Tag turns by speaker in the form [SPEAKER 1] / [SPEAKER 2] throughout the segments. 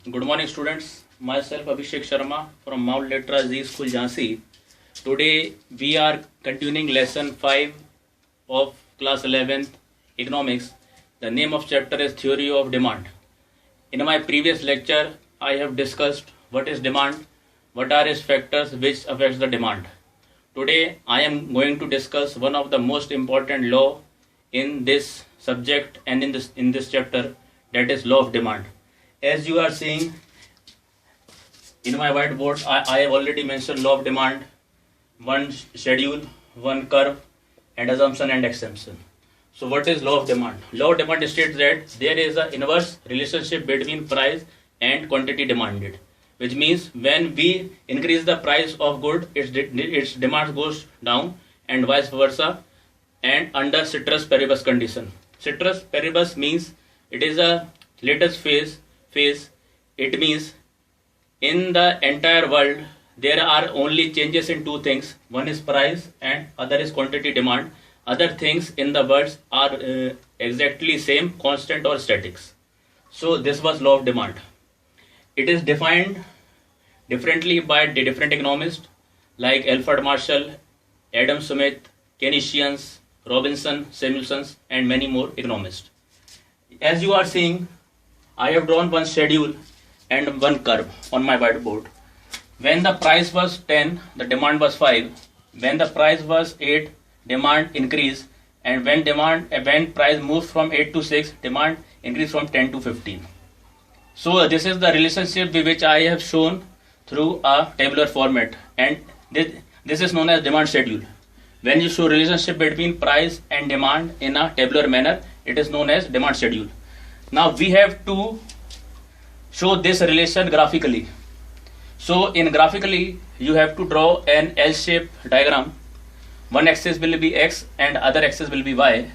[SPEAKER 1] Good morning, students. Myself Abhishek Sharma from Mount Letra Z School, Jhansi. Today we are continuing lesson 5 of class 11th economics. The name of chapter is Theory of Demand. In my previous lecture, I have discussed what is demand, what are its factors which affects the demand. Today I am going to discuss one of the most important law in this subject and in this chapter, that is law of demand. As you are seeing in my whiteboard, I have already mentioned law of demand, one schedule, one curve, and assumption and exception. So what is law of demand? Law of demand states that there is an inverse relationship between price and quantity demanded, which means when we increase the price of good, its demand goes down, and vice versa, and under ceteris paribus condition. Ceteris paribus means it is a latest phase. It means in the entire world there are only changes in two things. One is price and other is quantity demand. Other things in the world are exactly same, constant or statics. So this was law of demand. It is defined differently by the different economists like Alfred Marshall, Adam Smith, Keynesians, Robinson, Samuelson, and many more economists. As you are seeing, I have drawn one schedule and one curve on my whiteboard. When the price was 10, the demand was 5. When the price was 8, demand increased. And when price moved from 8 to 6, demand increased from 10 to 15. So this is the relationship which I have shown through a tabular format, and this is known as demand schedule. When you show relationship between price and demand in a tabular manner, it is known as demand schedule. Now we have to show this relation graphically. So in graphically, you have to draw an L-shaped diagram. One axis will be X and other axis will be Y.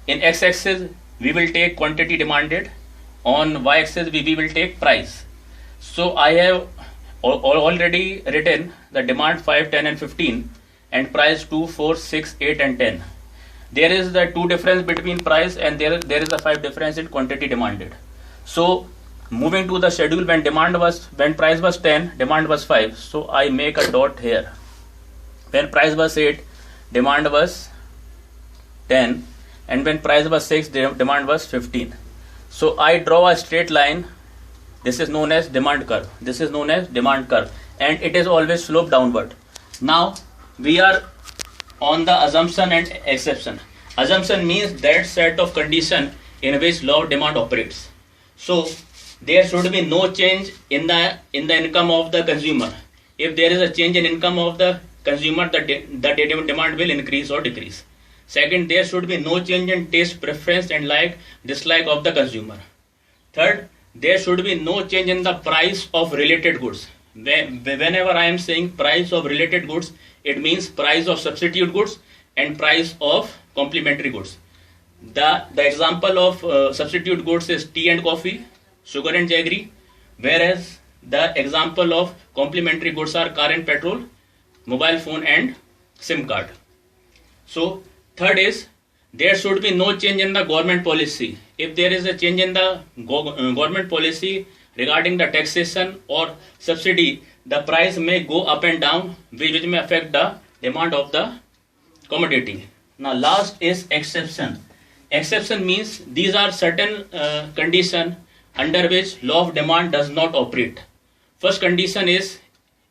[SPEAKER 1] In X axis, we will take quantity demanded. On Y axis, we will take price. So I have already written the demand 5, 10 and 15 and price 2, 4, 6, 8 and 10. There is the 2 difference between price and there is a 5 difference in quantity demanded. So moving to the schedule, when price was 10, demand was 5. So I make a dot here. When price was 8, demand was 10, and when price was 6, demand was 15. So I draw a straight line. This is known as demand curve. And it is always slope downward. Now we are on the assumption and exception. Assumption means that set of condition in which law of demand operates. So there should be no change in the income of the consumer. If there is a change in income of the consumer, the demand will increase or decrease. Second, there should be no change in taste, preference and dislike of the consumer. Third, there should be no change in the price of related goods. Whenever I am saying price of related goods, it means price of substitute goods and price of complementary goods. The example of substitute goods is tea and coffee, sugar and jaggery, whereas the example of complementary goods are car and petrol, mobile phone and SIM card. So third is there should be no change in the government policy. If there is a change in the government policy regarding the taxation or subsidy, the price may go up and down, which may affect the demand of the commodity. Now last is exception. Exception means these are certain conditions under which law of demand does not operate. First condition is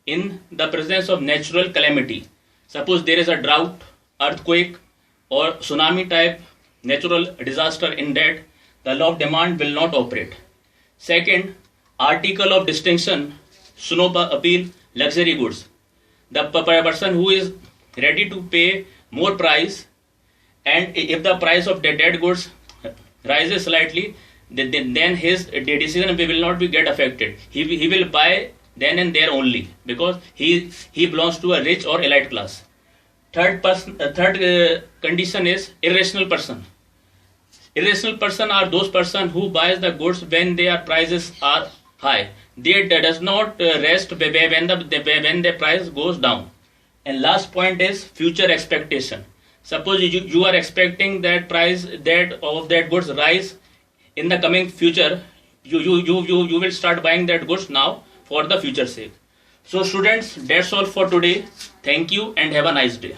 [SPEAKER 1] in the presence of natural calamity. Suppose there is a drought, earthquake or tsunami type natural disaster, in that the law of demand will not operate. Second, article of distinction, snow appeal, luxury goods. The person who is ready to pay more price, and if the price of the dead goods rises slightly, then his decision will not be get affected. He will buy then and there only because he belongs to a rich or elite class. Third condition is irrational person. Irrational person are those person who buys the goods when their prices are high. They does not rest when the price goes down. And last point is future expectation. Suppose you are expecting that price of that goods rise in the coming future, you will start buying that goods now for the future sake. So students, that's all for today. Thank you and have a nice day.